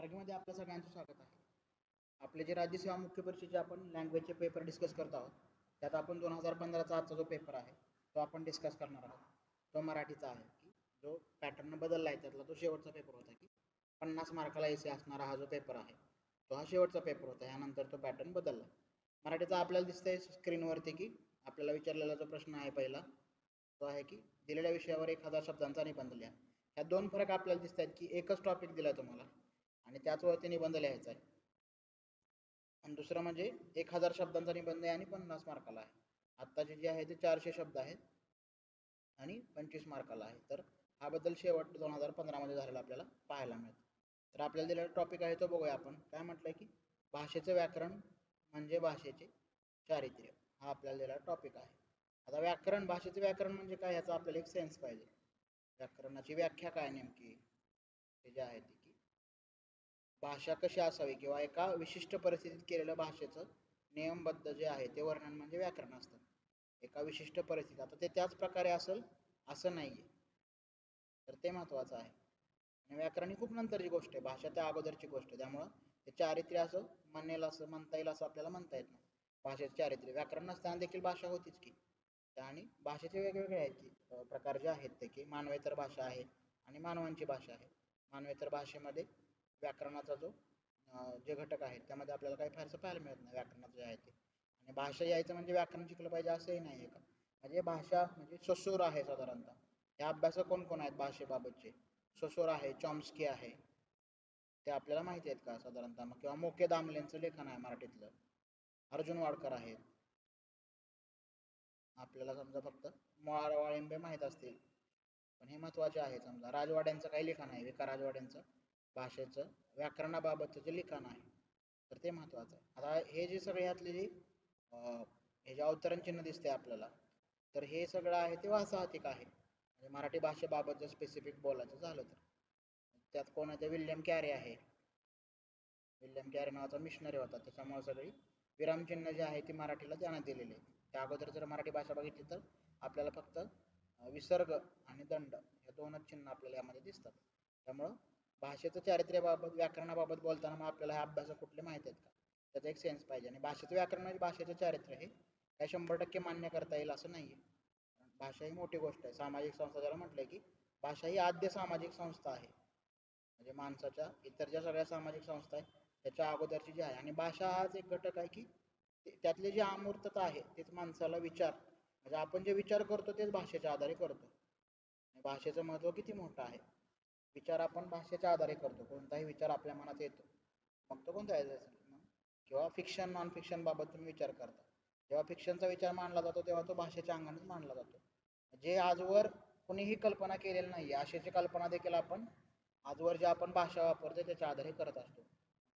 मार्गीमध्ये आपल्या सगळ्यांचं स्वागत आहे. आपले जे राज्यसेवा मुख्य परीक्षेचे आपण लँग्वेजचे पेपर डिस्कस करत आहोत. त्यात आपण 2015चा आजचा जो पेपर आहे तो आपण डिस्कस करणार आहोत. तो मराठीचा आहे की जो पॅटर्न बदलला आहे त्यातला तो शेवटचा पेपर होता की 50 मार्काला एसे असणारा हा जो पेपर आहे तो हा शेवटचा पेपर होता. यानंतर तो पॅटर्न बदलला. मराठीचा आपल्याला दिसतंय स्क्रीनवरती की आपल्याला विचारलेला जो प्रश्न आहे पहिला तो आहे की दिलेल्या विषयावर 1000 शब्दांचा निबंध लिहा. ह्या दोन फरक आपल्याला दिसत आहेत की एकच टॉपिक दिला तुम्हाला आणि त्याच वरती निबंध लिहायचा आहे. आणि दुसरं म्हणजे 1000 शब्दांचा निबंध आहे आणि 50 मार्काला आहे. आत्ताचे जे आहे ते 400 शब्द आहेत आणि 25 मार्काला आहे. तर हा बदल शेवट 2015 मध्ये झालेला आपल्याला पाहायला मिळतो. तर आपल्याला दिलेला टॉपिक आहे तो बघूया आपण. काय म्हटलंय की भाषेचं व्याकरण म्हणजे भाषेचे चारित्र्य हा आपल्याला दिलेला टॉपिक आहे. आता व्याकरण भाषेचं व्याकरण म्हणजे काय याचा आपल्याला एक सेन्स पाहिजे. व्याकरणाची व्याख्या काय नेमकी ते जे आहे ती की भाषा कशी असावी किंवा एका विशिष्ट परिस्थितीत केलेलं भाषेचं नियमबद्ध जे आहे ते वर्णन म्हणजे व्याकरण असतं. एका विशिष्ट परिस्थितीत आता ते त्याच प्रकारे असेल असं नाहीये, तर ते महत्वाचं आहे. आणि व्याकरण ही खूप नंतरची गोष्ट आहे, भाषा त्या अगोदरची गोष्ट आहे. त्यामुळं ते चारित्र्य असं म्हणेल असं म्हणता येईल असं आपल्याला म्हणता येत नाही. भाषेचे चारित्र्य व्याकरण नसताना देखील भाषा होतीच की. आणि भाषेचे वेगवेगळे आहेत की प्रकार जे आहेत ते की मानवेतर भाषा आहे आणि मानवांची भाषा आहे. मानवेतर भाषेमध्ये व्याकरणाचा जो जे घटक आहेत त्यामध्ये आपल्याला काही फारसं पाहायला मिळत नाही व्याकरणाचं जे आहे ते. आणि भाषा यायचं म्हणजे व्याकरण शिकलं पाहिजे असंही नाही आहे का. म्हणजे भाषा म्हणजे ससूर आहे साधारणतः. या अभ्यासक कोण कोण आहेत भाषेबाबतचे? ससूर आहे, चॉम्स्की आहे, ते आपल्याला माहिती आहेत का साधारणतः. मग किंवा मोके दामलेंचं लेखन आहे मराठीतलं. अर्जुन वाडकर आहेत. आपल्याला समजा फक्त मुळा वाळिंबे माहीत असतील पण हे महत्वाचे आहे. समजा राजवाड्यांचं काही लिखाण आहे, विका राजवाड्यांचं भाषेचं व्याकरणाबाबतचं जे लिखाण आहे तर ते महत्वाचं आहे. आता हे जे सगळे यातले जे हे जे अवतरण चिन्ह दिसते आपल्याला तर हे सगळं आहे ते वासाहतिक आहे. म्हणजे मराठी भाषेबाबत जर स्पेसिफिक बोलायचं झालं तर त्यात कोण आहे ते विल्यम कॅरे आहे. विल्यम कॅरे नावाचा मिशनरी होता, त्याच्यामुळे सगळी विरामचिन्ह जे आहे ती मराठीला देण्यात दिलेली आहे. त्या अगोदर जर मराठी भाषा बघितली तर आपल्याला फक्त विसर्ग आणि दंड हे दोनच चिन्ह आपल्याला यामध्ये दिसतात. त्यामुळं भाषेचं चारित्र्याबाबत व्याकरणाबाबत बोलताना मग आपल्याला हे अभ्यास कुठले माहिती आहेत का त्याचा एक सेन्स पाहिजे. आणि भाषेचं व्याकरण म्हणजे भाषेचं चारित्र्य हे काही 100% मान्य करता येईल असं नाहीये. भाषा ही मोठी गोष्ट आहे. सामाजिक संस्था ज्याला म्हटलंय की भाषा ही आद्य सामाजिक संस्था आहे. म्हणजे माणसाच्या इतर ज्या सगळ्या सामाजिक संस्था आहेत त्याच्या अगोदरची जी आहे. आणि भाषा हाच एक घटक आहे की त्यातली जी अमूर्तता आहे तेच माणसाला विचार म्हणजे आपण जे विचार करतो तेच भाषेच्या आधारे करतो. भाषेचं महत्व किती मोठं आहे. विचार आपण भाषेच्या आधारे करतो. कोणताही विचार आपल्या मनात येतो मग तो कोणता किंवा फिक्शन नॉन फिक्शन बाबत तुम्ही विचार करता जेव्हा फिक्शनचा विचार मांडला जातो तेव्हा तो भाषेच्या अंगानेच मांडला जातो. जे आजवर कुणीही कल्पना केलेली नाही अशाची कल्पना देखील आपण आजवर जे आपण भाषा वापरतो त्याच्या आधारे करत असतो.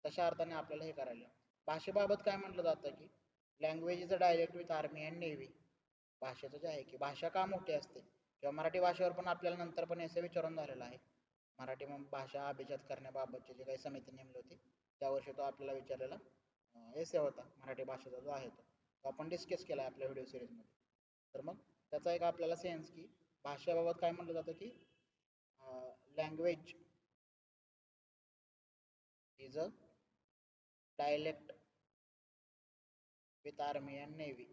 तशा अर्थाने आपल्याला हे करायला भाषेबाबत काय म्हटलं जातं की language is a dialect with army and navy. भाषेचं जे आहे की भाषा का मोठी असते किंवा मराठी भाषेवर पण आपल्याला नंतर पण असं विचारून झालेलं आहे. मराठी भाषा अभिजात करण्याबाबतचे जे काही समिती नेमली होती त्या वर्षी तो आपल्याला विचारलेला एसे होता मराठी भाषेचा जो आहे तो आपण डिस्कस केला आपल्या व्हिडिओ सिरीजमध्ये. तर मग त्याचा एक आपल्याला सेन्स की भाषेबाबत काय म्हटलं जातं की language is a dialect with army and navy.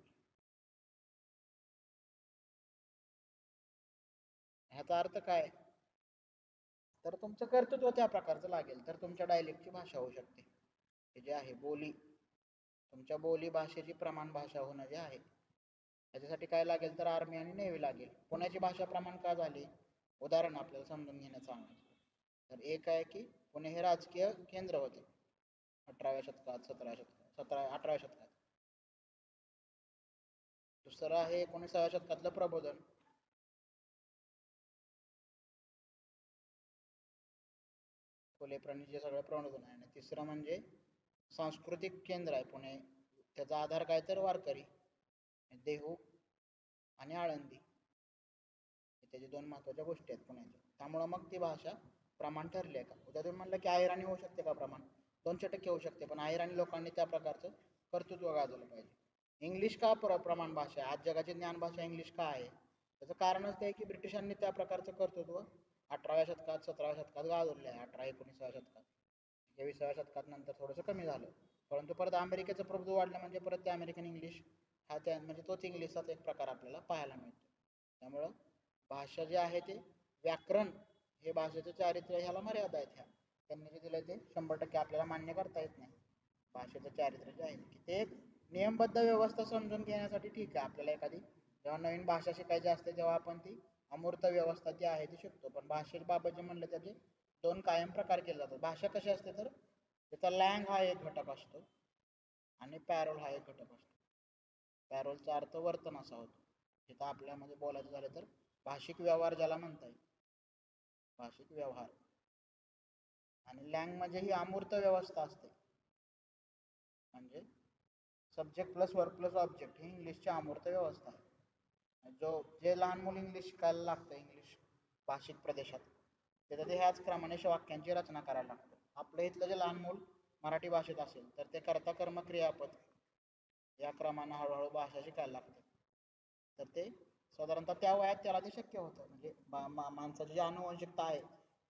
ह्याचा अर्थ काय तर तुमचं कर्तृत्व त्या प्रकारचं लागेल तर तुमच्या डायलेक्टची भाषा होऊ शकते. हे जे आहे बोली तुमच्या बोली भाषेची प्रमाण भाषा होणं जे आहे त्याच्यासाठी काय लागेल तर आर्मी आणि नेव्ही लागेल. पुण्याची भाषा प्रमाण का झाली उदाहरण आपल्याला समजून घेण्याचं सांगायचं तर एक आहे की पुणे हे राजकीय केंद्र होते 18व्या शतकात 18व्या शतकात. दुसरं आहे 19व्या शतकातलं प्रबोधन. फुले प्रणीत जे सगळं प्रबोधन आहे. आणि तिसरं म्हणजे सांस्कृतिक केंद्र आहे पुणे. त्याचा आधार काय तर वारकरी देहू आणि आळंदी त्याच्या दोन महत्वाच्या गोष्टी आहेत पुण्याच्या. त्यामुळं मग ती भाषा प्रमाण ठरली आहे का. उद्या तुम्ही म्हणलं की अहिराणी होऊ शकते का प्रमाण 200% होऊ शकते पण अहिराणी लोकांनी त्या प्रकारचं कर्तृत्व गाजवलं पाहिजे. इंग्लिश का प्रमाण भाषा आहे आज जगाची ज्ञान भाषा इंग्लिश का आहे त्याचं कारणच ते आहे की ब्रिटिशांनी त्या प्रकारचं कर्तृत्व 18व्या शतकात 17व्या शतकात गाजवले आहे. 18-19व्या शतकात म्हणजे 20व्या शतकात नंतर थोडंसं कमी झालं. परंतु परत अमेरिकेचं प्रभुत्व वाढलं म्हणजे परत ते अमेरिकन इंग्लिश हा त्या म्हणजे तोच इंग्लिशचाच एक प्रकार आपल्याला पाहायला मिळतो. त्यामुळं भाषा जे आहे ते व्याकरण हे भाषेचं चारित्र्य ह्याला मर्यादा आहेत. ह्या त्यांनी जे दिलं ते 100% आपल्याला मान्य करता येत नाही. भाषेचं चारित्र्य जे आहे की ते एक नियमबद्ध व्यवस्था समजून घेण्यासाठी ठीक आहे. आपल्याला एखादी जेव्हा नवीन भाषा शिकायची असते तेव्हा आपण ती अमूर्त व्यवस्था जी आहे ती शिकतो. पण भाषेबाबत जे म्हणलं त्याचे दोन कायम प्रकार केले जातात. भाषा कशी असते तर त्याचा लँग हा एक घटक असतो आणि पॅरोल हा एक घटक असतो. पॅरोलचा अर्थ वर्तन असा होतो. तिथं आपल्यामध्ये बोलायचं झालं तर भाषिक व्यवहार ज्याला म्हणता येईल, भाषिक व्यवहार. आणि लँग म्हणजे ही अमूर्त व्यवस्था असते. म्हणजे subject plus verb plus object ही इंग्लिशची अमूर्त व्यवस्था आहे. जे लहान मुलं इंग्लिश शिकायला लागतं इंग्लिश भाषिक प्रदेशात त्याचं ते ह्याच क्रमाने वाक्यांची रचना करायला लागतं. आपल्या इथलं जे लहान मूल मराठी भाषेत असेल तर ते कर्ता कर्म क्रियापद या क्रमानं हळूहळू भाषा शिकायला लागते. तर ते साधारणतः त्या वयात त्याला ते शक्य होतं. म्हणजे माणसाची जी आनुवंशिकता आहे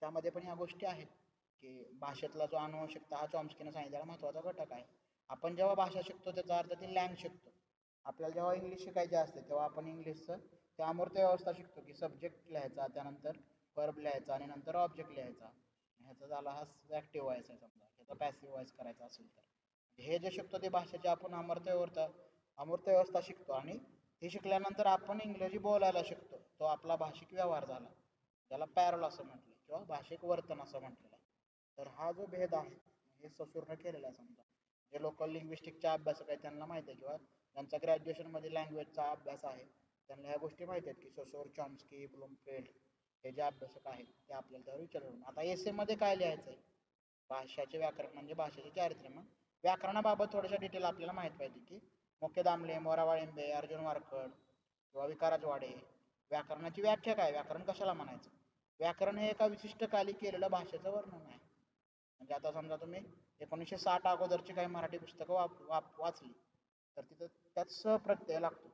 त्यामध्ये पण ह्या गोष्टी आहेत की भाषेतला जो आनुवंशिकता हा चॉम्स्कीनं सांगितलेला महत्त्वाचा घटक आहे. आपण जेव्हा भाषा शिकतो त्याचा अर्थ ती लँग शिकतो. आपल्याला जेव्हा इंग्लिश शिकायचे असते तेव्हा आपण इंग्लिशचं ते अमूर्त व्यवस्था शिकतो की सब्जेक्ट लिहायचा, त्यानंतर वर्ब लिहायचा आणि नंतर ऑब्जेक्ट लिहायचा. ह्याचा झाला हा ॲक्टिव्ह व्हॉइस आहे समजा, ह्याचा पॅसिव्ह व्हॉइस करायचा असेल तर हे जे शिकतो ते भाषेची आपण अमूर्त व्यवस्था शिकतो. आणि हे शिकल्यानंतर आपण इंग्रजी बोलायला शिकतो. तो आपला भाषिक व्यवहार झाला, त्याला पॅरल असं म्हटलं किंवा भाषिक वर्तन असं म्हटलेलं आहे. तर हा जो भेद आहे हे ससूरनं केलेला आहे. समजा जे लोकल लिंग्विस्टिकच्या अभ्यासक आहेत त्यांना माहिती आहे किंवा ज्यांचा ग्रॅज्युएशनमध्ये लँग्वेजचा अभ्यास आहे त्यांना ह्या गोष्टी माहिती आहेत की ससूर, चॉम्स्की, ब्लूमफिल्ड हे जे अभ्यासक आहेत ते आपल्याला त्यावर विचारलं. आता एसे मध्ये काय लिहायचं आहे? भाषाचे व्याकरण म्हणजे भाषेचे चारित्र्य. मग व्याकरणाबाबत थोड्याशा डिटेल आपल्याला माहित पाहिजे की मुख्य दामले, मोरा वाळिंबे, अर्जुन वारकड किंवा विकाराज वाडे व्याकरणाची व्याख्या काय, व्याकरण कशाला म्हणायचं. व्याकरण हे एका विशिष्ट काली केलेलं भाषेचं वर्णन आहे. म्हणजे आता समजा तुम्ही 1960 अगोदरची काही मराठी पुस्तकं वाचली तर तिथं त्यात स प्रत्यय लागतो.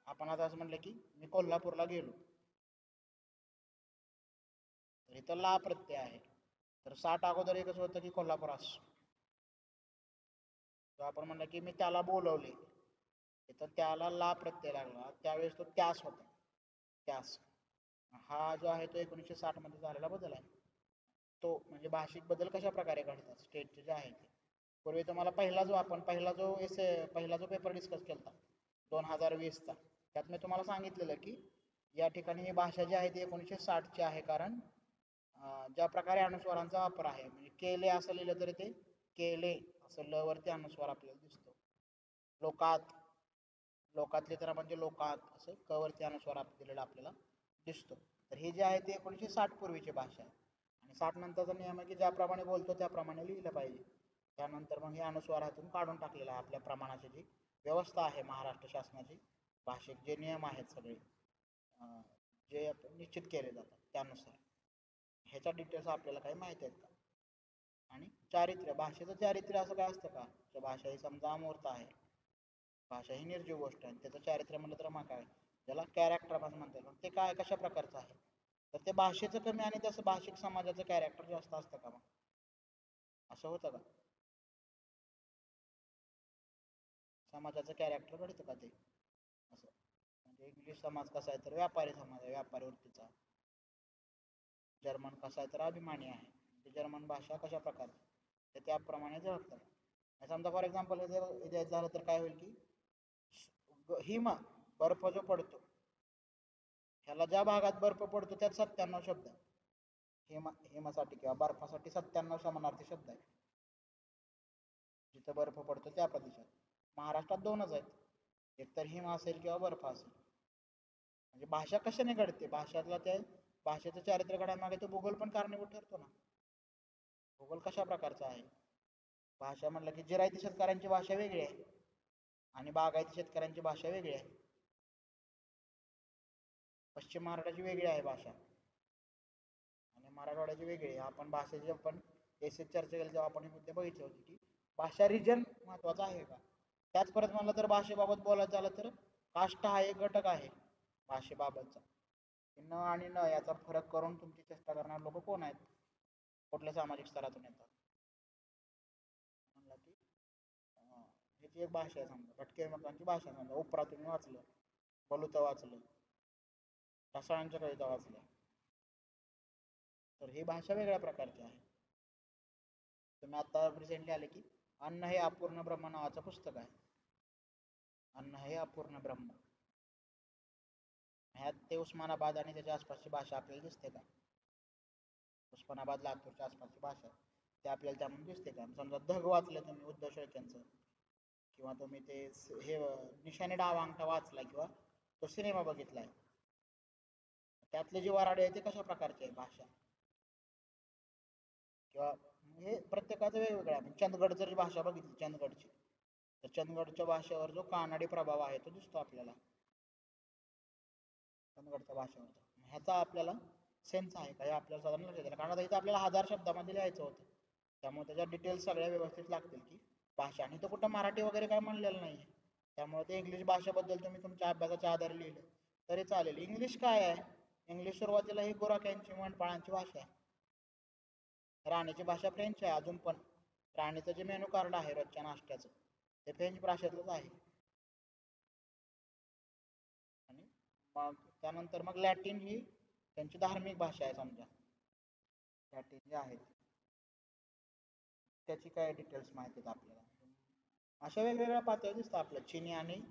आपण आता असं म्हणलं की मी कोल्हापूरला गेलो तर इथं ला प्रत्यय आहे. तर 60 अगोदर एकच होतं की कोल्हापुरास. तर आपण म्हणलं की मी त्याला बोलवले तर त्याला ला प्रत्यय लागला, त्यावेळेस तो त्यास होता. त्यास हा जो आहे तो 1960 मध्ये झालेला बदल आहे. तो म्हणजे भाषिक बदल कशा प्रकारे घडतात स्टेटचे जे आहे ते. पूर्वी तुम्हाला पहिला जो पेपर डिस्कस केला 2020चा त्यात मी तुम्हाला सांगितलेलं की या ठिकाणी ही भाषा जी आहे ती 1960 ची आहे. कारण ज्या प्रकारे अनुस्वारांचा वापर आहे म्हणजे केले असं लिहिलं तरी ते केले असं ल वरती अनुस्वार आपल्याला दिसतो. लोकातले तर म्हणजे लोकात असं क वरती अनुस्वार दिलेला आपल्याला दिसतो. तर हे जे आहे ते 1960 पूर्वीची भाषा आहे. आणि 60 नंतरचा नियम आहे की ज्याप्रमाणे बोलतो त्याप्रमाणे लिहिलं पाहिजे. त्यानंतर मग हे अनुस्वारातून काढून टाकलेलं आहे. आपल्या प्रमाणाची जी व्यवस्था आहे महाराष्ट्र शासनाची भाषिक जे नियम आहेत सगळे जे निश्चित केले जातात त्यानुसार. ह्याच्या डिटेल्स आपल्याला काही माहिती आहेत का. आणि चारित्र्य, भाषेचं चारित्र्य असं काय असतं का. भाषा ही समजा अमूर्त आहे, भाषा ही निर्जीव गोष्ट आहे. त्याचं चारित्र्य म्हणलं तर मग काय ज्याला कॅरेक्टर असं म्हणतात. ते काय कशा प्रकारचं आहे तर ते भाषेचं कमी आणि तसं भाषिक समाजाचं कॅरेक्टर जास्त असतं का. मग असं होतं का. समाजाचं कॅरेक्टर घडतं का ते असं. म्हणजे इंग्लिश समाज कसा आहे तर व्यापारी समाज आहे, व्यापारी वृत्तीचा. जर्मन कसा आहे तर अभिमानी आहे. जर्मन भाषा कशा प्रकारची ते त्याप्रमाणे जळतात. समजा फॉर एक्झाम्पल जर झालं तर काय होईल की हिम बर्फ जो पडतो ह्याला ज्या भागात बर्फ पडतो त्यात 97 शब्द आहे. हिमासाठी किंवा बर्फासाठी 97 समानार्थी शब्द आहेत. जिथं बर्फ पडतो त्या प्रदेशात. महाराष्ट्रात 2च आहेत, एक तर हिम असेल किंवा बर्फ असेल. म्हणजे भाषा कशाने घडते, भाषातला त्या भाषेचं चारित्र्य घडण्यामागे तो भूगोल पण कारणीभूत ठरतो ना. भूगोल कशा प्रकारचा आहे. भाषा म्हणलं की जिरायती शेतकऱ्यांची भाषा वेगळी आहे आणि बागायती शेतकऱ्यांची भाषा वेगळी आहे. पश्चिम महाराष्ट्राची वेगळी आहे भाषा आणि मराठवाड्याची वेगळी आहे. आपण भाषेची चर्चा केली तेव्हा आपण हे मुद्दे बघितले होते की भाषा रिजन महत्वाचा आहे का. त्याच परत म्हणलं तर भाषेबाबत बोलायचं झालं तर काष्ट हा एक घटक आहे भाषेबाबतचा. न आणि न याचा फरक करून तुमची चेष्टा करणारे लोक कोण आहेत. कुठल्या सामाजिक स्तरातून येतात? म्हणलं की ह्याची एक भाषा आहे समजा, भटके लोकांची भाषा समजा, उपरा तुम्ही वाचलं, बलुतं वाचलं, रसाळांच्या कविता वाचल्या, तर ही भाषा वेगळ्या प्रकारची आहे. तुम्ही आता रिसेंटली आले की अन्न हे अपूर्ण ब्रह्म नावाचं पुस्तक आहे. अन्न हे अपूर्ण ब्रह्म, ह्यात ते उस्मानाबाद आणि त्याच्या आसपासची भाषा आपल्याला दिसते का? उस्मानाबाद लातूरच्या आसपासची भाषा ते आपल्याला त्यामध्ये दिसते का? समजा धग वाचलं तुम्ही उद्धव शेळकेंचं, किंवा तुम्ही ते हे निशाने डावा अंगठा वाचला, किंवा तो सिनेमा बघितलाय, त्यातले जे वराडे आहे ते कशा प्रकारचे आहे भाषा, किंवा हे प्रत्येकाचं वेगवेगळं आहे. चंदगड जर भाषा बघितली चंदगडची, तर चंदगडच्या भाषेवर जो कानडी प्रभाव आहे तो दिसतो आपल्याला, चंदगडच्या भाषेवर. ह्याचा आपल्याला सेन्स आहे का हे आपल्याला साधारण लक्षात येईल, कारण आता इथं आपल्याला 1000 शब्दामध्ये लिहायचं होतं, त्यामुळे त्याच्या डिटेल्स सगळ्या व्यवस्थित लागतील की भाषा. आणि तो कुठं मराठी वगैरे काय म्हणलेलं नाही, त्यामुळे ते इंग्लिश भाषेबद्दल तुम्ही तुमच्या अभ्यासाच्या आधारे लिहिलं तरी चालेल. इंग्लिश काय आहे? इंग्लिश सुरुवातीला ही गुराख्यांची मेंढपाळांची भाषा आहे. राणीची भाषा फ्रेंच आहे अजून पण. राणीचं जे मेनू कार्ड आहे रोजच्या नाश्त्याचं ते फ्रेंच भाषेतलंच आहे. आणि मग त्यानंतर मग लॅटिन ही त्यांची धार्मिक भाषा आहे समजा. लॅटिन जे आहे त्याची काय डिटेल्स माहिती आहेत आपल्याला. अशा वेगवेगळ्या पातळ्या दिसतात आपल्या चीनी आणि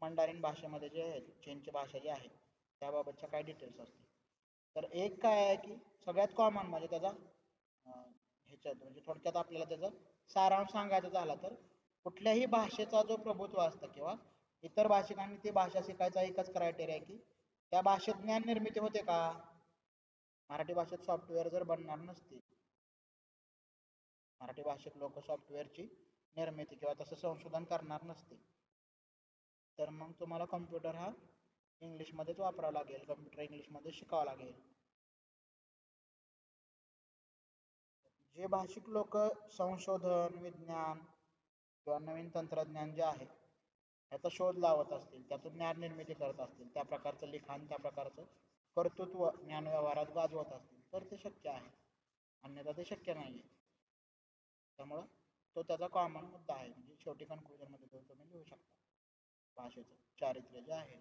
मंडारिन भाषेमध्ये जे आहे, चीनची भाषा जी आहे त्याबाबतच्या काय डिटेल्स असतील. तर एक काय आहे की सगळ्यात कॉमन म्हणजे त्याचा ह्याच्यात म्हणजे थोडक्यात आपल्याला त्याचा सारांश सांगायचा झाला तर कुठल्याही भाषेचा जो प्रभुत्व असतं, किंवा इतर भाषिकांनी ती भाषा शिकायचा एकच क्रायटेरिया आहे की त्या भाषेत ज्ञान निर्मिती होते का. मराठी भाषेत सॉफ्टवेअर जर बनणार नसते, मराठी भाषिक लोक सॉफ्टवेअरची निर्मिती किंवा तसं संशोधन करणार नसते, तर मग तुम्हाला कम्प्युटर हा इंग्लिशमध्येच वापरावा लागेल, कम्प्युटर इंग्लिशमध्ये शिकावा लागेल. जे भाषिक लोक संशोधन, विज्ञान किंवा नवीन तंत्रज्ञान जे आहे याचा शोध लावत असतील, त्यातून ज्ञान निर्मिती करत असतील, त्या प्रकारचं लिखाण, त्या प्रकारचं कर्तृत्व ज्ञान व्यवहारात गाजवत असतील, तर ते शक्य आहे, अन्यथा ते शक्य नाही. त्यामुळं तो त्याचा कॉमन मुद्दा आहे. म्हणजे शेवटी कन्क्लुजन मध्ये तो तुम्ही लिहू शकता भाषेचं चारित्र्य जे आहे.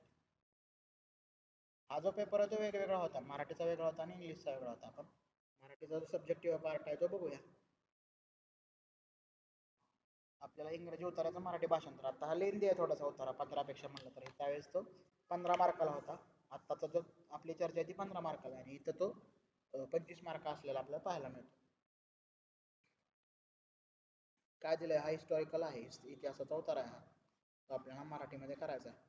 हा जो पेपर आहे तो वेगवेगळा होता, मराठीचा वेगळा होता आणि इंग्लिशचा वेगळा होता. आपण मराठीचा जो सब्जेक्टिव्ह पार्ट आहे तो बघूया. आपल्याला इंग्रजी उताराचा मराठी भाषांतर, आता हा लेंदी आहे थोडासा उतारा 15 पेक्षा म्हणलं तर, त्यावेळेस तो 15 मार्काला होता. आत्ताचा जो आपली चर्चा आहे ती 15 मार्काला आहे, आणि इथं तो 25 मार्क असलेला आपल्याला पाहायला मिळतो. काय दिलंय, हा हिस्टॉरिकल आहे, इतिहासाचा उतारा आहे, हा तो आपल्याला मराठीमध्ये करायचा आहे.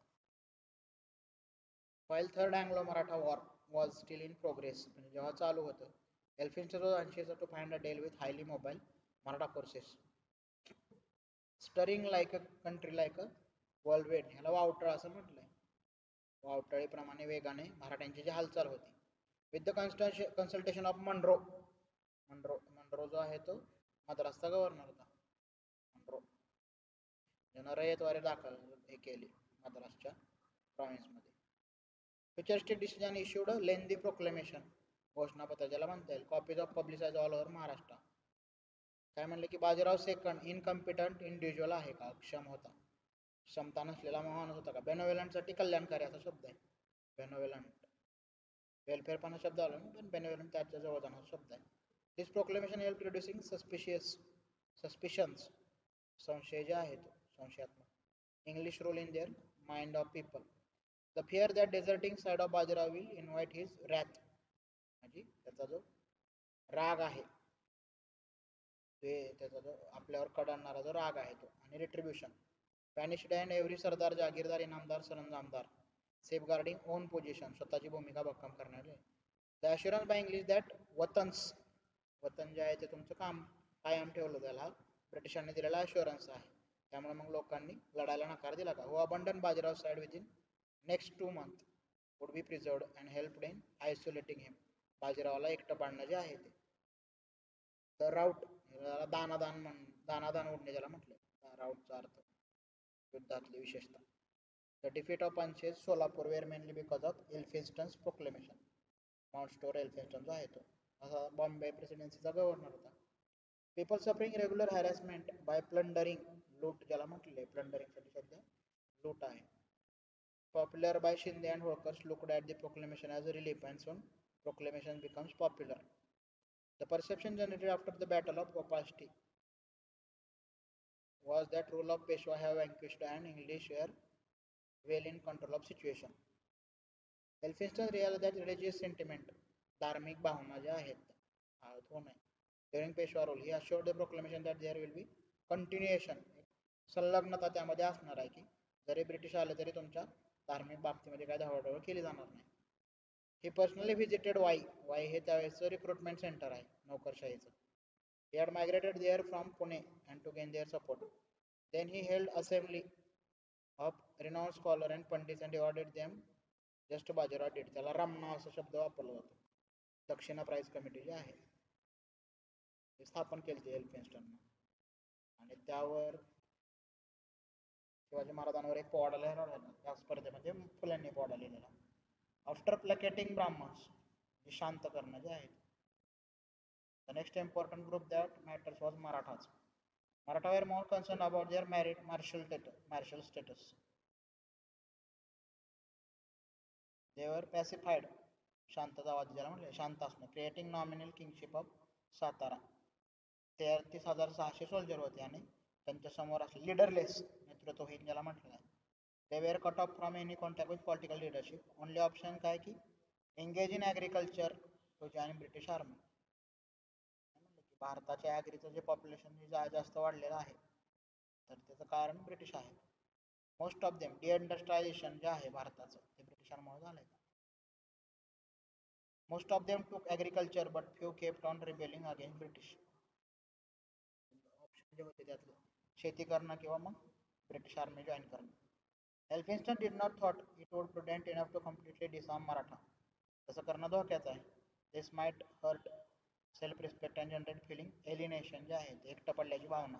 While third Anglo-Maratha war was still in progress, म्हणजे जेव्हा चालू होतं, Elphinstone and Shazer to find a deal with highly mobile Maratha forces, stirring like a country like a whirlwind. ह्याला वावटळ असं म्हटलंय. वावटळीप्रमाणे वेगाने मराठ्यांची जी हालचाल होती. With the consultation of Munro, Munro जो आहे तो मद्रासचा गव्हर्नर होता. मंड्रो ज्यानं रयतवारी दाखल हे केली मद्रासच्या प्रॉव्हिन्समध्ये. फ्युचरिस्टिक डिसिजन इश्यूड लेंदी प्रोक्लेमेशन, घोषणापत्र ज्याला म्हणता येईल, copies of publicise all over Maharashtra. काय म्हणलं की बाजीराव सेकंड इनकम्पिटंट इंडिव्हिज्युअल आहे का, अक्षम होता, क्षमता नसलेला माणूस होता का. बेनोव्हेलंट साठी कल्याणकारी असा शब्द आहे, बेनोव्हेलंट, वेलफेअर पण शब्द आला ना, पण बेनोव्हेलंट त्याच्या जवळ जाणारा शब्द आहे. This proclamation help reducing suspicions, संशय जे आहे तो संशयात्मक, English rule in their mind of people, the fear that deserting side of Bajirao will invite his wrath, म्हणजे त्याचा जो राग आहे ते, त्याचा जो आपल्यावर कडाडणारा जो राग आहे तो, आणि retribution, punished and every sardar, jagirdar, inamdar, saranjamdar, safeguarding own position, स्वतःची भूमिका भक्कम करणारे. The assurance by English that watans, वतन जे आहे ते तुमचं काम कायम ठेवलं, त्याला ब्रिटिशांनी दिलेला अश्युरन्स आहे. त्यामुळे मग लोकांनी लढायला नकार दिला का. Who abandon Bajirao side within next 2 months would be preserved and helped in isolating him. बाजीरावाला एकटं पाडणं जे आहे ते. द राऊट, दानादान ओढणे ज्याला म्हटलं, राऊटचा अर्थ युद्धातली विशेषता. The defeat of punches Solapur were mainly because of Elphinstone's proclamation, Mountstuart Elphinstone जो आहे तो. असा बॉम्बे प्रेसिडेन्सीचा गव्हर्नर होता. People suffering regular harassment by plundering, लूट ज्याला म्हटले प्लंडरिंग साठी शब्द लूट आहे. Popular by Shinde and workers looked at the proclamation as a relief and soon proclamation becomes popular. The perception generated after the battle of Gopalsti was that rule of Peshwa have vanquished and English were well in control of situation. Elphinstone realized that religious sentiment, धार्मिक भावना ज्या आहेत during Peshwa rule, he assured the proclamation that there will be continuation, संलग्नता त्यामध्ये असणार आहे की जरी British आले तरी तुमच्या धार्मिक बाबतीमध्ये काय धावडवळ केली जाणार नाही. He personally visited वाई हे त्यावेळेचं रिक्रुटमेंट सेंटर आहे नोकरशाहीचं. He had migrated there from Pune and to gain their support. Then he held assembly of renowned scholar and pandits and awarded them just Bajirao did. त्याला रमणा असा शब्द वापरला जातो. दक्षिणा प्राइज कमिटी जी आहे स्थापन केली होती एल्फिन्स्टन आणि त्यावर शिवाजी महाराजांवर एक पोवाडा लिहिला त्या स्पर्धेमध्ये फुल्यांनी पोवाडा लिहिलेला. आफ्टर प्लॅकेटिंग ब्राह्मण्स शांत करणं जे आहे. The next important group that matters was Marathas. Maratha were more concerned about their martial status. They were pacified. शांततावादी ज्याला म्हटले शांत असणं. Creating nominal kingship of Satara. 33,600 soldier होते आणि त्यांच्या समोर असले लिडरलेस नेतृत्वहीन ज्याला म्हटलं आहे. They were cut off from any contact with political leadership. Only option काय की engage in agriculture to join British Army. भारताच्या ॲग्रीचं जे पॉप्युलेशन जास्त वाढलेलं आहे तर त्याचं कारण ब्रिटिश आहे. मोस्ट ऑफ देम डिइंडस्ट्रियलायझेशन जे आहे भारताचं ते ब्रिटिशांमुळे झालंय. Most of them took agriculture but few kept on rebelling against British. Option जे होते त्यातलं शेती करणं किंवा मग ब्रिटिश आर्मी जॉईन करणं. Elphinstone did not thought it would prudent enough to completely disarm Maratha. तसं करणं धोक्याचं आहे. This might hurt self respect and generate feeling alienation जे आहे ते एकटं पडल्याची भावना.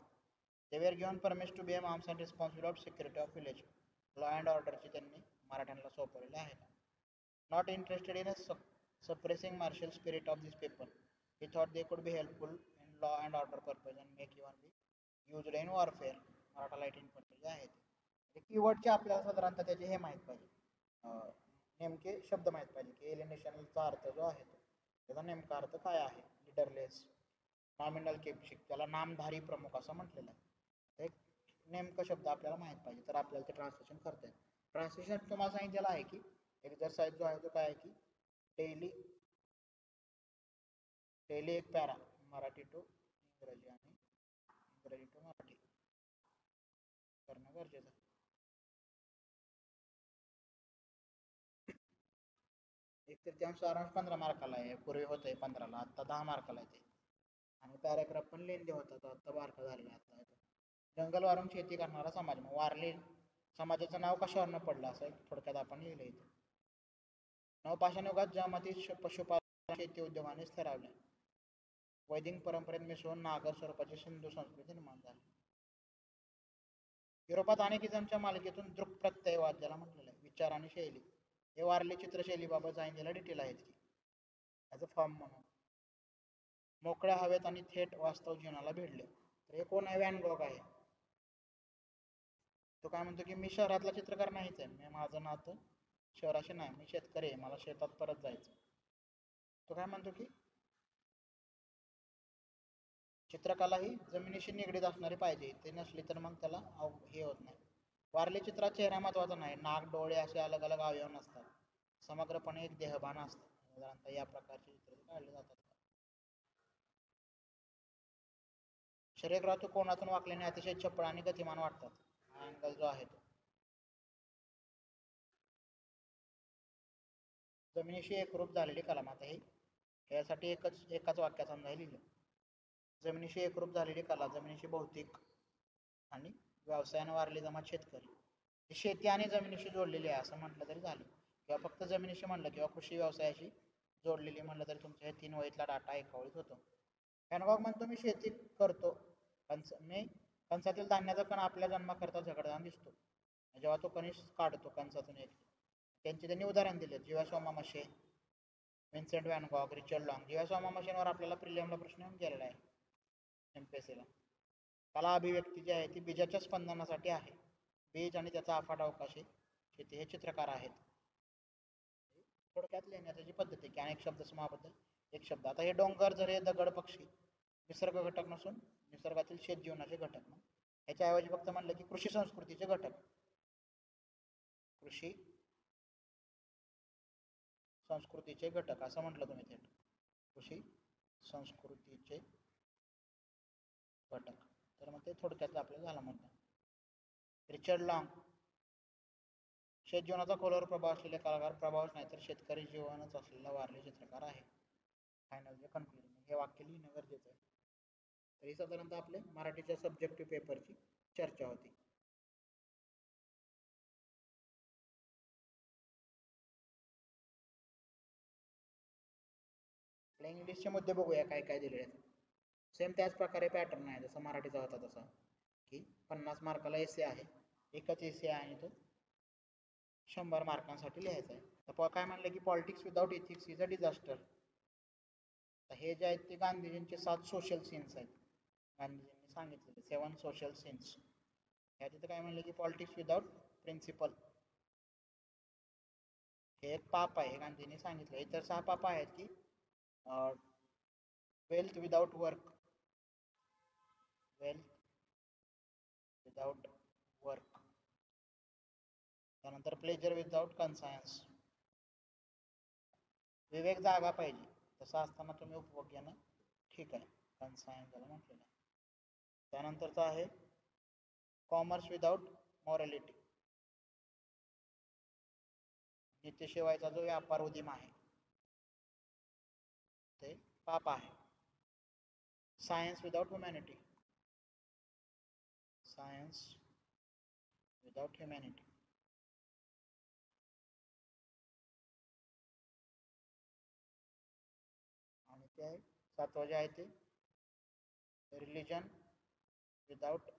They were given permission to bear arms and responsible of security of village. Law and ऑर्डरची त्यांनी मराठ्यांना सोपवलेले आहे. Not interested in suppressing martial spirit of these people. He thought they could be helpful in law and order purpose and make even be used in warfare. Maratha light infantry जे आहेत ते कीवर्डचे आपल्याला साधारणतः त्याचे हे माहीत पाहिजे नेमके शब्द माहीत पाहिजे की एलिनेशनचा अर्थ जो आहे त्याचा नेमका अर्थ काय आहे. लिडरलेस नॉमिनल किंगशिप त्याला नामधारी प्रमुख असं म्हटलेलं आहे. एक नेमका शब्द आपल्याला माहीत पाहिजे तर आपल्याला ते ट्रान्सलेशन करता येईल. ट्रान्सलेशन तुम्हाला सांगितलेलं आहे की एक्झरसाइज जो आहे तो काय आहे की डेली एक पॅरा मराठी टू इंग्रजी आणि इंग्रजी टू मराठी करणं गरजेचं आहे. एक तृतीयांश सारांश 15 मार्काला आहे. पूर्वी होतंय 15ला, आता 10 मार्काला येते. आणि पॅराग्राफ पण लेंदी होता तो आता बारका झालेला आता येतो. जंगल वारून शेती करणारा समाज. मग वारली समाजाचं नाव कशावरनं पडलं असं थोडक्यात आपण लिहिलं इथं. नवपाषाण युगात ज्यामध्ये पशुपालन शेती उद्योगाने स्थिरावले. वैदिक परंपरेत मिसळून नागर स्वरूपाची सिंधू संस्कृती निर्माण झाली. युरोपात अनेकिझमच्या मालिकेतून दृक प्रत्ययवाद ज्याला म्हटलेलं आहे विचार आणि शैली हे वारली चित्रशैलीबाबत सांगितलेला डिटेल आहेत की ॲज अ फॉर्म म्हणून. मोकळ्या हवेत आणि थेट वास्तव जीवनाला भिडले. तर हे कोण आहे? व्हॅन गॉग आहे. तो काय म्हणतो की मी शहरातला चित्रकार नाहीच आहे. मी माझं नातं शहराशी नाही. मी शेतकरी आहे. मला शेतात परत जायचं. तो काय म्हणतो की चित्रकला ही जमिनीशी निगडीत असणारी पाहिजे. ते नसली तर मग त्याला हे होत नाही. वारली चित्रात चेहरा महत्वाचा नाही. नाक डोळे असे अलग अलग अवयव नसतात. समग्रपणे एक देहभान असतं. साधारणतः या प्रकारचे चित्र काढले जातात. शरीरग्रातू कोणातून वाकल्याने अतिशय चपळ आणि गतिमान वाटतात. हा अँगल जो आहे तो जमिनीशी एकरूप झालेली कला. आता हे यासाठी एकाच वाक्यात समजा लिहिलं. जमिनीशी एकरूप झालेली कला. जमिनीशी भौतिक आणि व्यवसायाने वारली जमात शेतकरी. शेती आणि जमिनीशी जोडलेली आहे असं म्हटलं तरी झालं किंवा फक्त जमिनीशी म्हणलं किंवा कृषी व्यवसायाशी जोडलेली म्हणलं तरी तुमच्या हे 3 वहीतला डाटा एका वळीत होतो. व्हॅन गॉग म्हणतो मी शेती करतो. मी कंसातील धान्याचा कण आपल्या जन्माकरता झगडताना दिसतो. जेव्हा तो कणीस काढतो कंसातून एक त्यांची त्यांनी उदाहरण दिले. जीवाश्म मशे Vincent van Gogh, Richard Long. जीवाश्म मशीनवर आपल्याला प्रिलियमला प्रश्न येऊन गेलेला आहे एमपीएससीला. कला अभिव्यक्ती जी आहे ती बीजाच्या स्पंदनासाठी आहे. बीज आणि त्याचा अफाट अवकाशी शेती हे चित्रकार आहेत. थोडक्यात लिहिण्याची जी पद्धती की अनेक शब्द समाबद्दल एक शब्द. आता हे डोंगर, झरे, दगड, पक्षी निसर्ग घटक नसून निसर्गातील शेत जीवनाचे घटक. याच्याऐवजी फक्त म्हणलं की कृषी संस्कृतीचे घटक. कृषी संस्कृतीचे घटक असं म्हटलं तुम्ही थेट. कृषी संस्कृतीचे घटक. तर मग ते थोडक्यात आपल्याला झाला मुद्दा. रिचर्ड लॉंग शेत जीवनाचा खोलवर प्रभाव असलेले कलाकार, प्रभावच नाही तर शेतकरी जीवनच असलेला वारले चित्रकार आहे. फायनल जे कन्क्लुजन हे वाक्य लिहिणं गरजेचं आहे. तरी साधारणतः आपले मराठीच्या सब्जेक्टिव्ह पेपरची चर्चा होती. इंग्लिशचे मुद्दे बघूया काय काय दिलेले आहेत. सेम त्याच प्रकारे पॅटर्न आहे जसं मराठीचा होता तसा, की 50 मार्काला एसे आहे, एकच एसे आहे आणि तो 100 मार्कांसाठी लिहायचा आहे. तर काय म्हणलं की politics without ethics is a disaster. हे जे आहेत ते गांधीजींचे 7 सोशल सीन्स आहेत. गांधीजींनी सांगितलेले 7 सोशल सीन्स. ह्या तिथं काय म्हणलं की पॉलिटिक्स विदाउट प्रिन्सिपल हे एक पाप आहे, गांधींनी सांगितलं. इतर 6 पाप आहेत की wealth without work, wealth without work. त्यानंतर प्लेजर विदाउट कन्सायन्स, विवेक जागा पाहिजे तसं असताना तुम्ही उपभोग घेणं ठीक आहे, कन्सायन्स त्याला म्हटलेलं आहे. त्यानंतरचं आहे कॉमर्स विदाउट मॉरॅलिटी, नीतीशिवायचा जो व्यापार उदीम आहे ते पाप आहे. Science without humanity, science without humanity. आणि ते आहे 7वं जे आहे ते रिलिजन विदाउट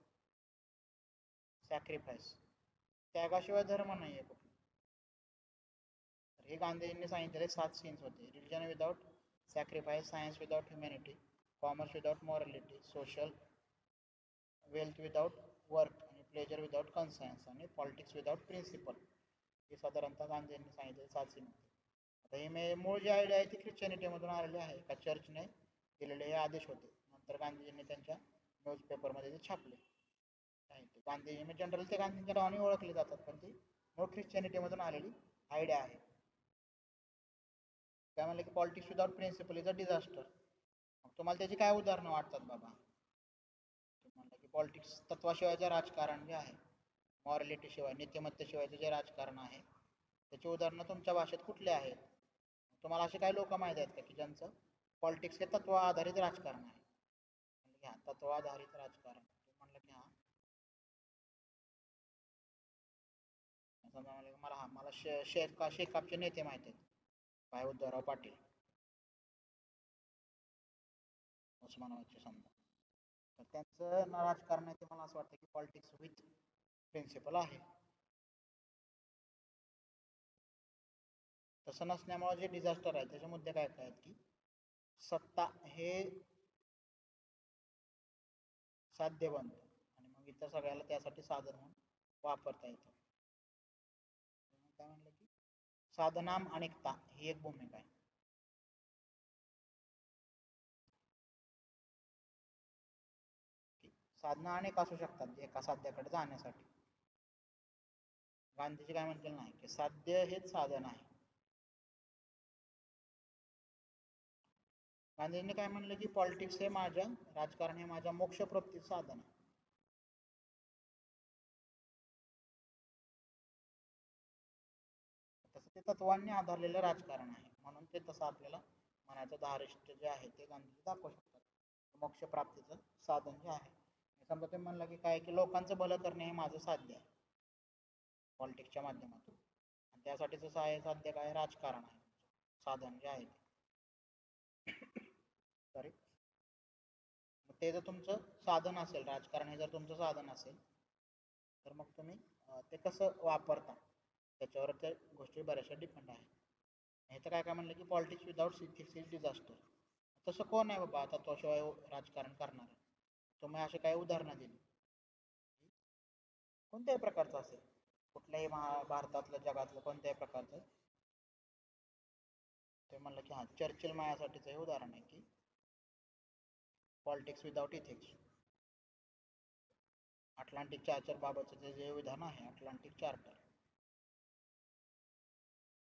सॅक्रिफाईस, त्यागाशिवाय धर्म नाही आहे कुठे. तर हे गांधीजींनी सांगितलेले 7 सीन्स होते. Religion without sacrifice, science without humanity, commerce without morality, social wealth without work आणि प्लेजर विदाउट कन्सायन्स आणि पॉलिटिक्स विदाउट प्रिन्सिपल. हे साधारणतः गांधींनी सांगितलेले 7 सीन होते. आता हे मूळ जी आयडिया आहे ती ख्रिश्चनिटीमधून आलेली आहे. का चर्चने दिलेले हे आदेश होते, नंतर गांधीजींनी त्यांच्या न्यूजपेपरमध्ये ते छापले. गांधीजी म्हणजे जनरल ते गांधींच्या नावाने ओळखले जातात, पण ती मूळ ख्रिश्चनिटीमधून आलेली आयडिया आहे. काय म्हणलं की politics without principle is a disaster. तुम्हाला त्याची काय उदाहरणं वाटतात बाबा? म्हणलं की पॉलिटिक्स तत्वाशिवायचं राजकारण जे आहे, मॉरॅलिटी शिवाय, नीतिमत्तेशिवायचं जे राजकारण आहे त्याची उदाहरणं तुमच्या भाषेत कुठले आहेत? तुम्हाला असे काही लोक माहीत आहेत का की ज्यांचं पॉलिटिक्स हे तत्व आधारित राजकारण आहे? म्हणजे हा तत्व आधारित राजकारण म्हणलं की हा समजा मला शेकापचे नेते माहित आहेत, भाई उद्धवराव पाटील, उस्मानाबादचे समजा. तर त्यांचं राजकारण आहे ते मला असं वाटतं की पॉलिटिक्स विथ प्रिन्सिपल आहे. तसं नसल्यामुळे जे डिझास्टर आहे त्याचे मुद्दे काय काय आहेत की सत्ता हे साध्य बनतं आणि मग इतर सगळ्याला त्यासाठी साधन म्हणून वापरता येतं. काय म्हणलं की साधनाम अनेकता ही एक भूमिका आहे. साधना अनेक असू शकतात एका साध्याकडे जाण्यासाठी. गांधीजी काय म्हणतील नाही की साध्य हेच साधन आहे. गांधींनी काय म्हणलं की पॉलिटिक्स हे माझ्या राजकारण हे माझ्या मोक्षप्राप्तीचं साधन आहे. तसं ते तत्वांनी आधारलेलं राजकारण आहे, म्हणून ते तसं आपल्याला म्हणायचं धारिष्ट्य जे आहे ते गांधीजी दाखवू शकतात. मोक्षप्राप्तीचं साधन जे आहे, समजा ते म्हणलं की काय की लोकांचं भलं करणे हे माझं साध्य आहे पॉलिटिक्सच्या माध्यमातून, आणि त्यासाठीचं साध्य काय राजकारण आहे, साधन जे आहे सॉरी. ते जर तुमचं साधन असेल, राजकारण हे जर तुमचं साधन असेल तर मग तुम्ही ते कसं वापरता त्याच्यावर त्या गोष्टी बऱ्याचशा डिपेंड आहे. हे तर काय काय म्हणलं की politics without ethics is disaster. तसं कोण आहे बाबा आता तत्वाशिवाय राजकारण करणार? तुम्ही असे काही उदाहरणं दिली कोणत्याही प्रकारचं असेल, कुठल्याही भारतातलं जगातलं कोणत्याही प्रकारचं, ते म्हणलं की हां चर्चिल माझ्यासाठीचं हे उदाहरण आहे की politics without ethics. Atlantic Charter बाबतचं जे विधान आहे, अटलांटिक चार्टर.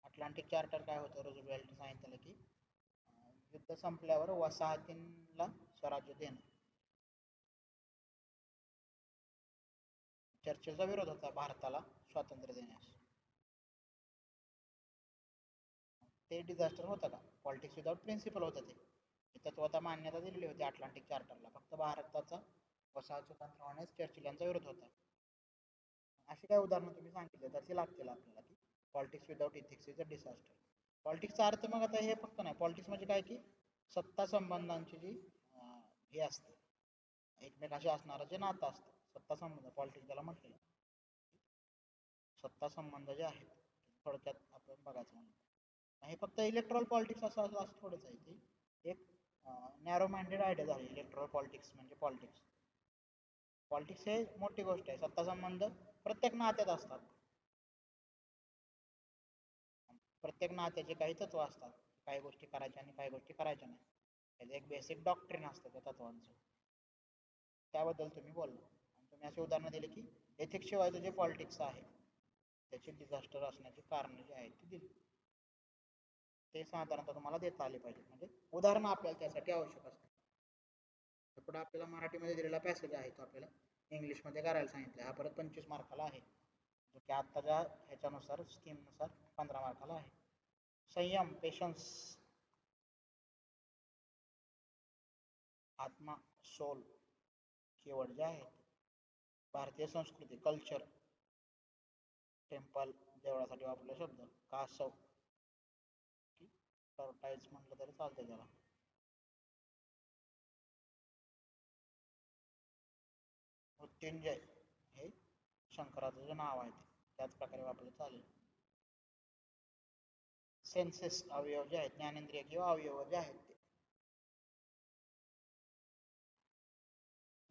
अटलांटिक चार्टर काय होतं, रूझवेल्ट सांगितलं की युद्ध संपल्यावर वसाहतींना स्वराज्य देणं. चर्चेचा विरोध होता भारताला स्वातंत्र्य देण्यास. ते डिझास्टर होतं का? पॉलिटिक्स विदाउट प्रिन्सिपल होतं ते. तत्वता मान्यता दिलेली होती अटलांटिक चार्टरला, फक्त भारताचा वसाहत स्वतंत्र होण्यास चर्चिल यांचा विरोध होता. अशी काय उदाहरणं तुम्ही सांगितले तर ती लागतील आपल्याला की politics without ethics is a disaster. पॉलिटिक्सचा अर्थ मग आता हे फक्त नाही, पॉलिटिक्स म्हणजे काय की सत्ता संबंधांची जी हे असते, एकमेकाशी असणारं जे नातं असतं, सत्ता संबंध, पॉलिटिक्स त्याला म्हटलेलं. सत्ता संबंध जे आहेत थोडक्यात आपण बघायचं म्हणलं, हे फक्त इलेक्ट्रॉल पॉलिटिक्स असं थोडंच आहे की एक नॅरो माइंडेड आयडिया झाली इलेक्ट्रॉल पॉलिटिक्स म्हणजे. पॉलिटिक्स हे मोठी गोष्ट आहे. सत्ता संबंध प्रत्येक नात्यात असतात, प्रत्येक नात्याचे काही तत्व असतात, काही गोष्टी करायच्या आणि काही गोष्टी करायच्या नाही. त्याचं एक बेसिक डॉक्ट्रिन असतं त्या तत्वांचं, त्याबद्दल तुम्ही बोलला. आणि तुम्ही असे उदाहरणं दिले की एथिक्स शिवायचं जे पॉलिटिक्स आहे त्याची डिझास्टर असण्याची कारणं जी आहेत ती दिली. ते साधारणतः तुम्हाला देता आले पाहिजे, म्हणजे उदाहरणं आपल्याला त्यासाठी आवश्यक असतात. पुढे आपल्याला मराठीमध्ये दिलेला पॅसेज आहे तो आपल्याला इंग्लिशमध्ये करायला सांगितलं. हा परत 25 मार्काला आहे, जो की आत्ताच्या ह्याच्यानुसार स्कीमनुसार 15 मार्काला आहे. संयम, पेशन्स, आत्मा, सोल कीवर्ड जे आहेत. भारतीय संस्कृती, कल्चर, टेम्पल देवळासाठी वापरले शब्द. कासव, टॉर्टाइज म्हटलं तरी चालतंय त्याला. मृत्युंजय हे शंकराचं जे नाव आहे त्याच प्रकारे वापरलं चालेल. सेन्सेस अवयव जे आहेत, ज्ञानेंद्रिय किंवा अवयव जे आहेत ते.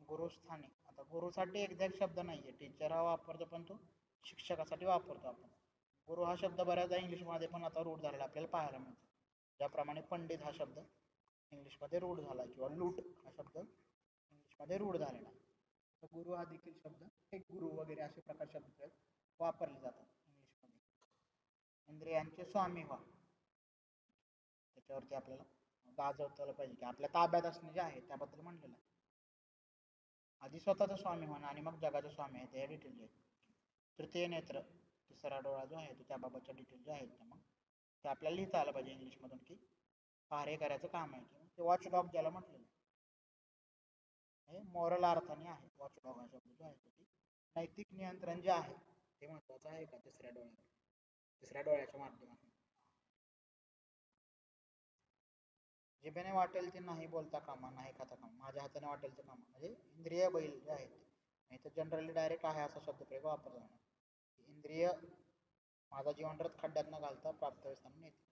गुरुस्थानी, आता गुरुसाठी एक्झॅक्ट शब्द नाहीये, टीचर हा वापरतो पण तो शिक्षकासाठी वापरतो आपण. गुरु हा शब्द बऱ्याचदा इंग्लिशमध्ये पण आता रूढ झालेला आपल्याला पाहायला मिळतो. ज्याप्रमाणे पंडित हा शब्द इंग्लिशमध्ये रूढ झाला किंवा लूट हा शब्द इंग्लिशमध्ये रूढ झालेला. गुरु हा देखील शब्द एक गुरु वगैरे असे प्रकार शब्द वापरले जातात इंग्लिशमध्ये. इंद्रियांचे स्वामी व्हा, त्याच्यावरती आपल्याला गाजवता पाहिजे की आपल्या ताब्यात असणे जे आहे त्याबद्दल म्हणलेलं आहे. आधी स्वतःचा स्वामी होणं आणि मग जगाचे स्वामी आहे ते डिटेल आहेत. तृतीय नेत्र, तिसरा डोळा जो आहे तो त्याबाबतच्या डिटेल जे आहेत मग ते आपल्याला लिहिता आलं पाहिजे इंग्लिशमधून की कार्य करायचं काम आहे. किंवा ते वॉचडॉग ज्याला म्हटलेलं हे मॉरल अर्थाने आहे. वॉचडॉग हा शब्द जो आहे की नैतिक नियंत्रण जे आहे ते महत्वाचं आहे का तिसऱ्या डोळ्याच्या माध्यमातून. जिभेने वाटेल ते नाही बोलता कामा, नाही खाता कामा, माझ्या हाताने वाटेल ते कामा, म्हणजे इंद्रिय बैल जे आहेत. नाही तर जनरली डायरेक्ट आहे असा शब्दप्रयोग वापरला जाणार. इंद्रिय माझा जीवनरथ खड्ड्यात न घालता प्राप्तव्यस्थानी नेते.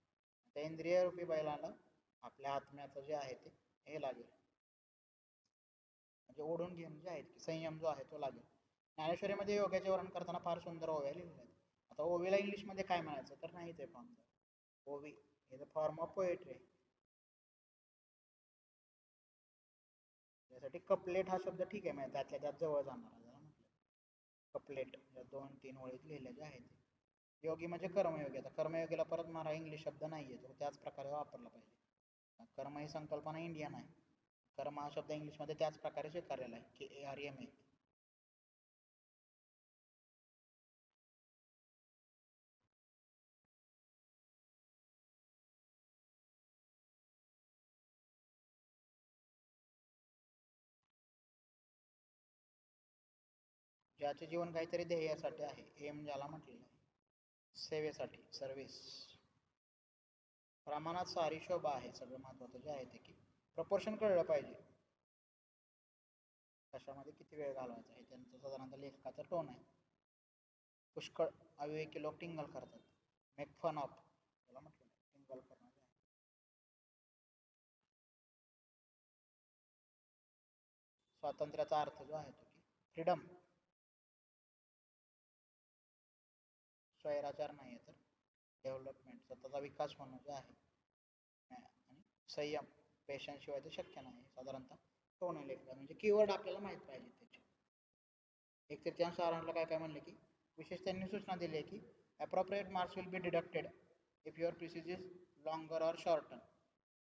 त्या इंद्रिय रूपी बैलाला आपल्या आत्म्याचं जे आहे ते हे लागेल, म्हणजे ओढून घेऊन जे आहे संयम जो आहे तो लागेल. ज्ञानेश्वरीमध्ये योगाचे वर्णन करताना फार सुंदर ओव्या लिहिलेल्या आहेत. आता ओवीला इंग्लिशमध्ये काय म्हणायचं तर नाही ते फॉर्म. ओवी हे द फॉर्म ऑफ पोएट्री. त्यासाठी कपलेट हा शब्द ठीक आहे, म्हणजे त्यातल्या त्यात जवळ जाणार जरा म्हटलं. कपलेट या 2-3 ओळीत लिहिलेले आहेत. योगी म्हणजे कर्मयोगी. आता कर्मयोगीला परत मारा इंग्लिश शब्द नाहीये, तो त्याच प्रकारे वापरला पाहिजे. कर्म ही संकल्पना इंडियन आहे. कर्म हा शब्द इंग्लिशमध्ये त्याच प्रकारे स्वीकारलेला आहे की ARMA. ज्याचे जीवन काहीतरी ध्येयासाठी आहे, एम ज्याला म्हटलेलं आहे, सेवेसाठी, सर्व्हिस. प्रमाणात सारी शोभा आहे. सगळं महत्वाचं जे आहे ते की प्रपोर्शन कळलं पाहिजे, कशामध्ये किती वेळ घालवायचा आहे त्यांचं साधारणतः लेखकाचा टोन आहे. पुष्कळ अविवेकी लोक टिंगल करतात, मेक फन ऑफ त्याला म्हटलं स्वातंत्र्याचा अर्थ जो आहे तो की फ्रीडम, स्वैराचार नाही तर डेव्हलपमेंट, स्वतःचा विकास होणं जे आहे, आणि संयम, पेशन्स शिवाय ते शक्य नाही. साधारणतः कोण लेखला म्हणजे कीवर्ड आपल्याला माहित पाहिजे त्याचे. एक तृतीयांश सारांशला काय काय म्हणले की विशेष त्यांनी सूचना दिली आहे की appropriate marks will be deducted if your thesis is longer or shorter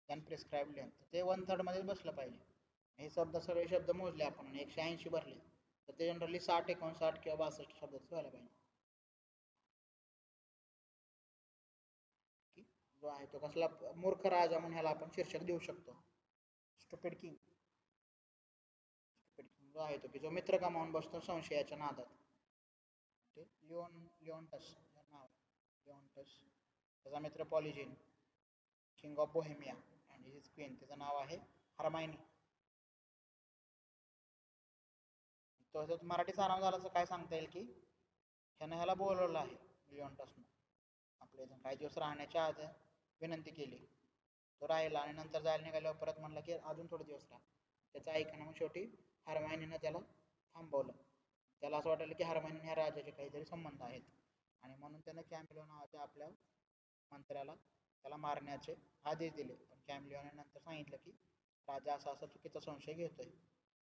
than prescribed length. ते 1/3 मध्ये बसलं पाहिजे. हे शब्द सगळे शब्द मोजले आपण 180 भरले तर ते जनरली 60, 59 किंवा 62 शब्दाचं व्हायला पाहिजे. जो आहे तो कसला मूर्ख राजा म्हणून ह्याला आपण शीर्षक देऊ शकतो. Stupid king. जो आहे तो की जो मित्र गमावून बसतो संशयाच्या नादात. ते लिओनटस नाव, लिओनटस. त्याचा मित्र Polixenes, king of Bohemia and his queen, त्याचं नाव आहे हरमायनी. तो मराठी सारांश झाला तर काय सांगता येईल की ह्यानं ह्याला बोलवलं आहे लिओनटसनं आपल्या इथून काही दिवस राहण्याच्या आधी विनंती केली. तो राहिला आणि नंतर जायला निघाल्यावर परत म्हणला की अजून थोडे दिवस राहा. त्याचं ऐकणं मग शेवटी हरमायनीनं त्याला थांबवलं. त्याला असं वाटलं की हरमायनी ह्या राजाचे काहीतरी संबंध आहेत आणि म्हणून त्यानं कॅमिलो नावाच्या आपल्या मंत्र्याला त्याला मारण्याचे आदेश दिले. पण कॅमिलोने नंतर सांगितलं की राजा असा असा चुकीचा संशय घेतोय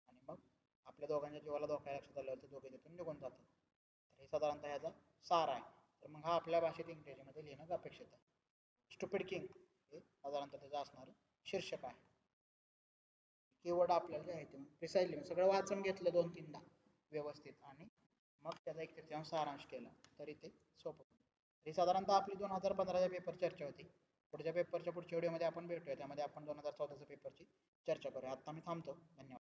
आणि मग आपल्या दोघांच्या जीवाला धोका लक्षात आल्यावर ते दोघे तिथून निघून जातात. तर हे साधारणतः ह्याचा सार आहे. तर मग हा आपल्या भाषेत इंग्रजीमध्ये लिहिणं अपेक्षित आहे. स्टुपिड किंग हे साधारणतः त्याचं असणारं शीर्षक आहे. कीवर्ड आपल्याला जे आहे ते प्रिसाइजली सगळं वाचून घेतलं 2-3दा व्यवस्थित आणि मग त्याचा एक तृतीयांश सारांश केला तरी ते सोपं. ही साधारणतः आपली 2015च्या पेपर चर्चा होती. पुढच्या पेपरच्या पुढच्या व्हिडिओमध्ये आपण भेटूया. त्यामध्ये आपण 2014च्या पेपरची चर्चा करूया. आता मी थांबतो. धन्यवाद.